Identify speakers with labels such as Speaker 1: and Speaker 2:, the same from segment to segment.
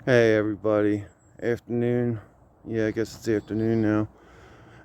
Speaker 1: Hey everybody, afternoon. Yeah, I guess it's afternoon now.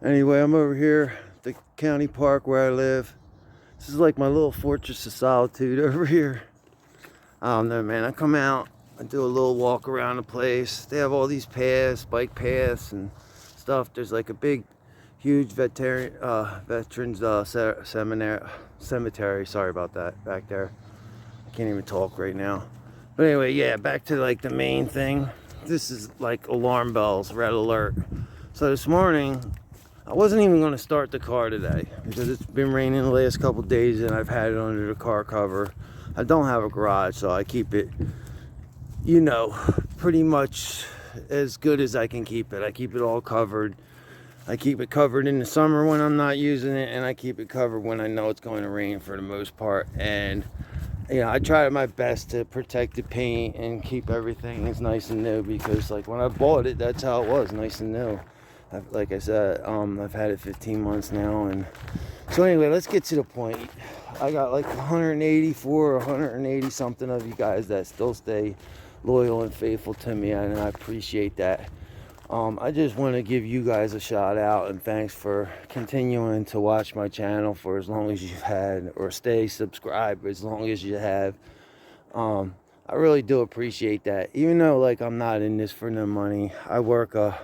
Speaker 1: Anyway, I'm over here at the county park where I live. This is like my little fortress of solitude over here. I don't know, man. I come out, I do a little walk around the place. They have all these paths, bike paths and stuff. There's like a big, huge veterans cemetery. Sorry about that back there. I can't even talk right now. But anyway, yeah, back to like the main thing. This is like alarm bells, red alert. So this morning, I wasn't even going to start the car today because it's been raining the last couple days and I've had it under the car cover. I don't have a garage, so I keep it, pretty much as good as I can keep it. I keep it all covered. I keep it covered in the summer when I'm not using it, and I keep it covered when I know it's going to rain for the most part. And I try my best to protect the paint and keep everything as nice and new, because like when I bought it, that's how it was, nice and new. Like I said, I've had it 15 months now. And so anyway, let's get to the point. I got like 184 or 180 something of you guys that still stay loyal and faithful to me, and I appreciate that. I just want to give you guys a shout out and thanks for continuing to watch my channel for as long as you've had, or stay subscribed as long as you have. I really do appreciate that. Even though like I'm not in this for no money, I work a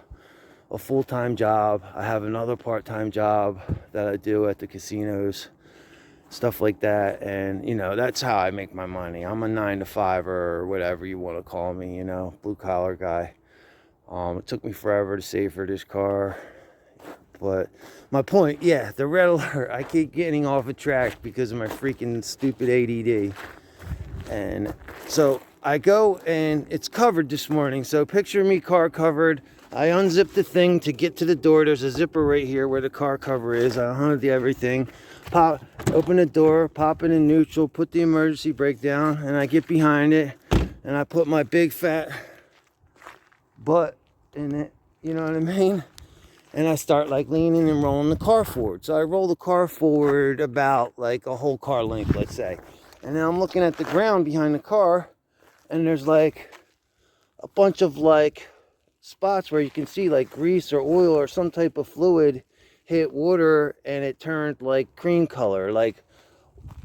Speaker 1: full-time job. I have another part-time job that I do at the casinos, stuff like that, and that's how I make my money. I'm a 9 to 5 or whatever you want to call me, blue collar guy. It took me forever to save for this car, but my point, yeah, the red alert. I keep getting off a track because of my freaking stupid ADD. And so I go and it's covered this morning. So picture me, car covered. I unzip the thing to get to the door. There's a zipper right here where the car cover is. I undid everything. Open the door, pop it in neutral, put the emergency brake down, and I get behind it and I put my big fat butt in it, you know what I mean? And I start like leaning and rolling the car forward. So I roll the car forward about like a whole car length, let's say. And then I'm looking at the ground behind the car, and there's like a bunch of like spots where you can see like grease or oil or some type of fluid hit water, and it turned like cream color, like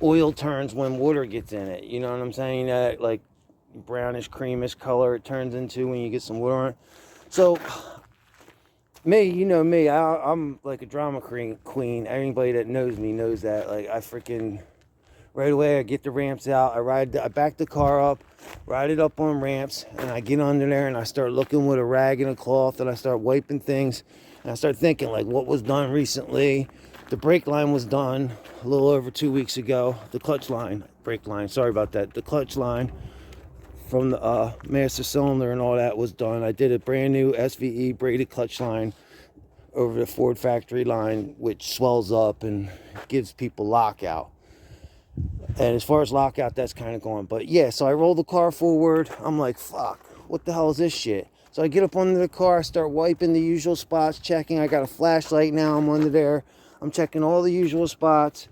Speaker 1: oil turns when water gets in it. You know what I'm saying? That like brownish creamish color it turns into when you get some water on it. So me, me, I'm like a drama queen. Anybody that knows me knows that. Like I freaking right away I get the ramps out, I back the car up, ride it up on ramps, and I get under there and I start looking with a rag and a cloth, and I start wiping things, and I start thinking like what was done recently. The brake line was done a little over 2 weeks ago. The brake line, sorry about that. The clutch line from the master cylinder and all that was done. I did a brand new SVE braided clutch line over the Ford factory line, which swells up and gives people lockout. And as far as lockout, that's kind of gone. But yeah, so I roll the car forward. I'm like, fuck, what the hell is this shit? So I get up under the car, I start wiping the usual spots, checking. I got a flashlight now, I'm under there. I'm checking all the usual spots.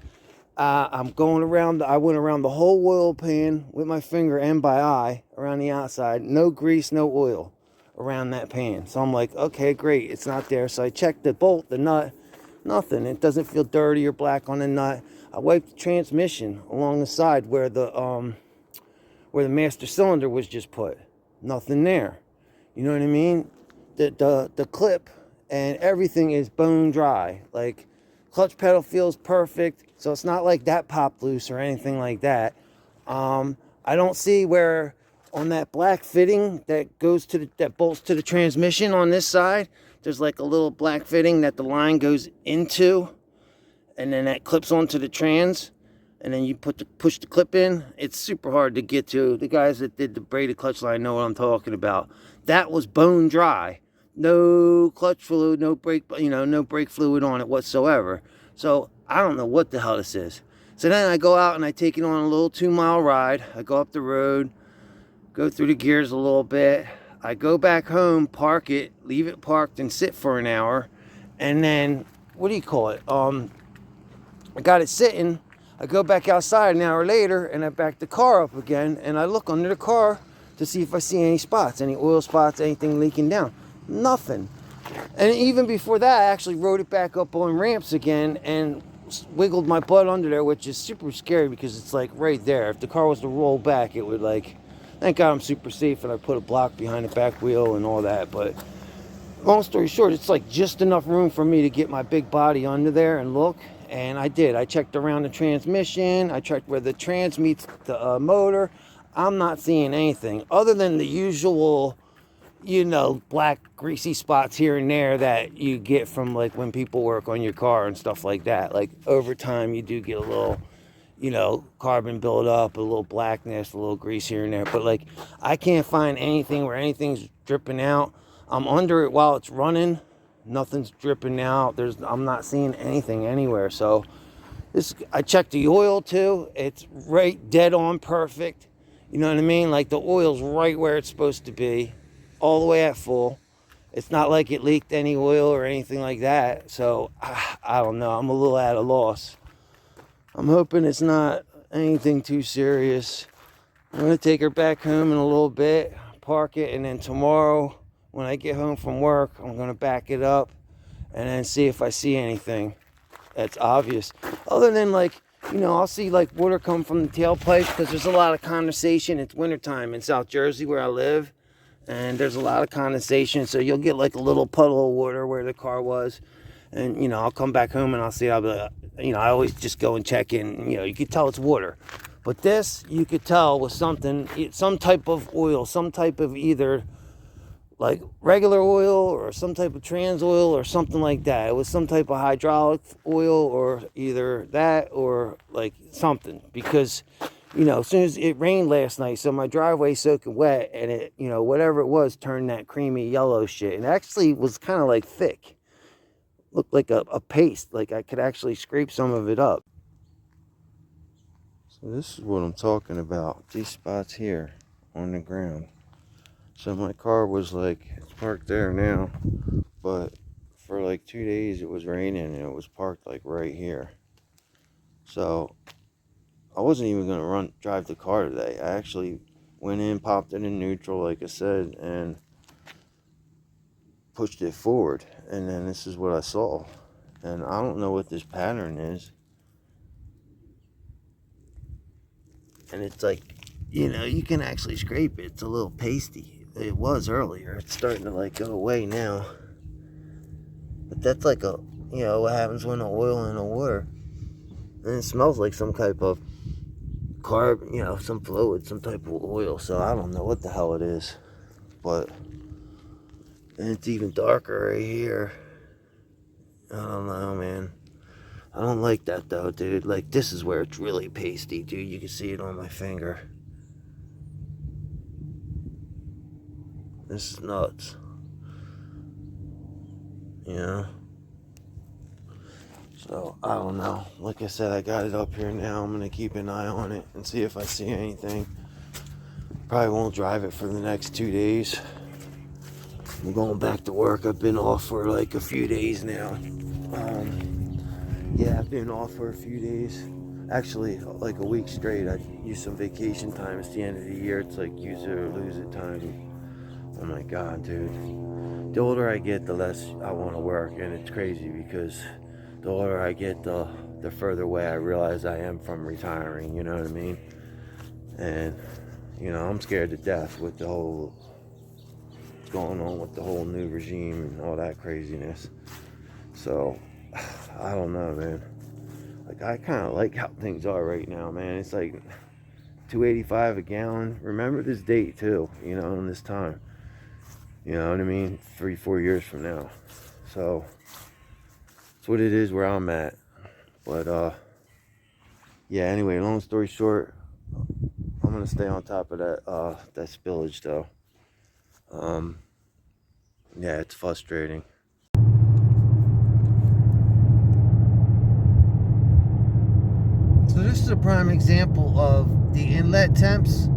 Speaker 1: I'm going around, I went around the whole oil pan with my finger and by eye around the outside. No grease, no oil around that pan. So I'm like, okay, great, it's not there. So I checked the bolt, the nut, nothing. It doesn't feel dirty or black on the nut. I wiped the transmission along the side where the master cylinder was just put. Nothing there. You know what I mean? The clip and everything is bone dry. Like, clutch pedal feels perfect, so it's not like that popped loose or anything like that. I don't see where on that black fitting that bolts to the transmission on this side, there's like a little black fitting that the line goes into, and then that clips onto the trans, and then you push the clip in. It's super hard to get to. The guys that did the braided clutch line know what I'm talking about. That was bone dry. No clutch fluid, no brake fluid on it whatsoever. So I don't know what the hell this is. So then I go out and I take it on a little 2-mile ride. I go up the road, go through the gears a little bit. I go back home, park it, leave it parked, and sit for an hour. And then, what do you call it? I got it sitting. I go back outside an hour later and I back the car up again, and I look under the car to see if I see any spots, any oil spots, anything leaking down. Nothing. And even before that, I actually rode it back up on ramps again and wiggled my butt under there, which is super scary because it's like right there. If the car was to roll back, it would like, thank God I'm super safe and I put a block behind the back wheel and all that. But long story short, it's like just enough room for me to get my big body under there and look. And I did. I checked around the transmission. I checked where the trans meets the motor. I'm not seeing anything other than the usual, you know, black greasy spots here and there that you get from like when people work on your car and stuff like that. Like over time you do get a little, you know, carbon buildup, a little blackness, a little grease here and there. But like I can't find anything where anything's dripping out. I'm under it while it's running. Nothing's dripping out. I'm not seeing anything anywhere. So I checked the oil too. It's right dead on perfect. You know what I mean? Like the oil's right where it's supposed to be, all the way at full. It's not like it leaked any oil or anything like that. So I don't know. I'm a little at a loss. I'm hoping it's not anything too serious. I'm going to take her back home in a little bit, park it, and then tomorrow when I get home from work, I'm going to back it up and then see if I see anything that's obvious. Other than like, you know, I'll see like water come from the tailpipe because there's a lot of condensation. It's wintertime in South Jersey where I live, and there's a lot of condensation. So you'll get like a little puddle of water where the car was. And, you know, I'll come back home and I'll see, I'll be like, you know, I always just go and check in. You know, you could tell it's water. But this, you could tell was something, some type of oil, some type of either like regular oil or some type of trans oil or something like that. It was some type of hydraulic oil or either that or like something, because, you know, as soon as it rained last night, so my driveway's soaking wet and it, you know, whatever it was turned that creamy yellow shit. And it actually was kind of like thick. Looked like a paste, like I could actually scrape some of it up. So this is what I'm talking about, these spots here on the ground. So my car was like, it's parked there now, but for like 2 days it was raining and it was parked like right here. So I wasn't even gonna drive the car today. I actually went in, popped it in neutral like I said, and pushed it forward, and then this is what I saw. And I don't know what this pattern is. And it's like, you know, you can actually scrape it. It's a little pasty. It was earlier. It's starting to like go away now. But that's like a, you know, what happens when the oil in the water. And it smells like some type of carb, you know, some fluid, some type of oil. So I don't know what the hell it is. But, and it's even darker right here. I don't know, man. I don't like that though, dude. Like, this is where it's really pasty, dude. You can see it on my finger. This is nuts. You know? So, I don't know. Like I said, I got it up here now. I'm going to keep an eye on it and see if I see anything. Probably won't drive it for the next 2 days. I'm going back to work. I've been off for like a few days now. Yeah, I've been off for a few days. Actually, like a week straight. I use some vacation time. It's the end of the year. It's like use it or lose it time. Oh my God, dude. The older I get, the less I want to work. And it's crazy because the older I get, the further away I realize I am from retiring. You know what I mean? And, you know, I'm scared to death with the whole, what's going on with the whole new regime and all that craziness. So, I don't know, man. Like, I kind of like how things are right now, man. It's like $2.85 a gallon. Remember this date too, you know, in this time. You know what I mean? 3-4 years from now. So that's what it is where I'm at. But yeah, anyway, long story short, I'm gonna stay on top of that spillage though. Yeah, it's frustrating. So this is a prime example of the inlet temps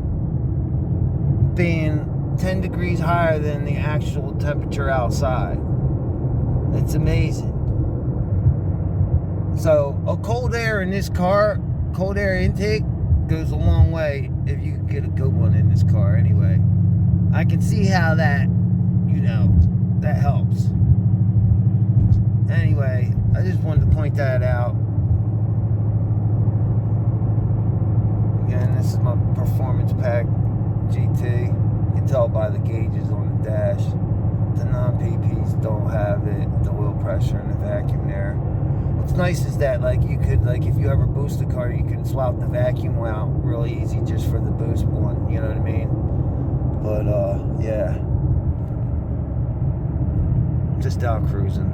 Speaker 1: being 10 degrees higher than the actual temperature outside. It's amazing. So a cold air in this car, cold air intake goes a long way if you can get a good one in this car anyway. I can see how that, that helps. Anyway, I just wanted to point that out. Again, this is my Performance Pack GT. You can tell by the gauges on the dash. The non-PPs don't have it, the oil pressure and the vacuum there. What's nice is that, like, you could, like, if you ever boost a car, you can swap the vacuum out really easy just for the boost one, you know what I mean? But, yeah. Just out cruising.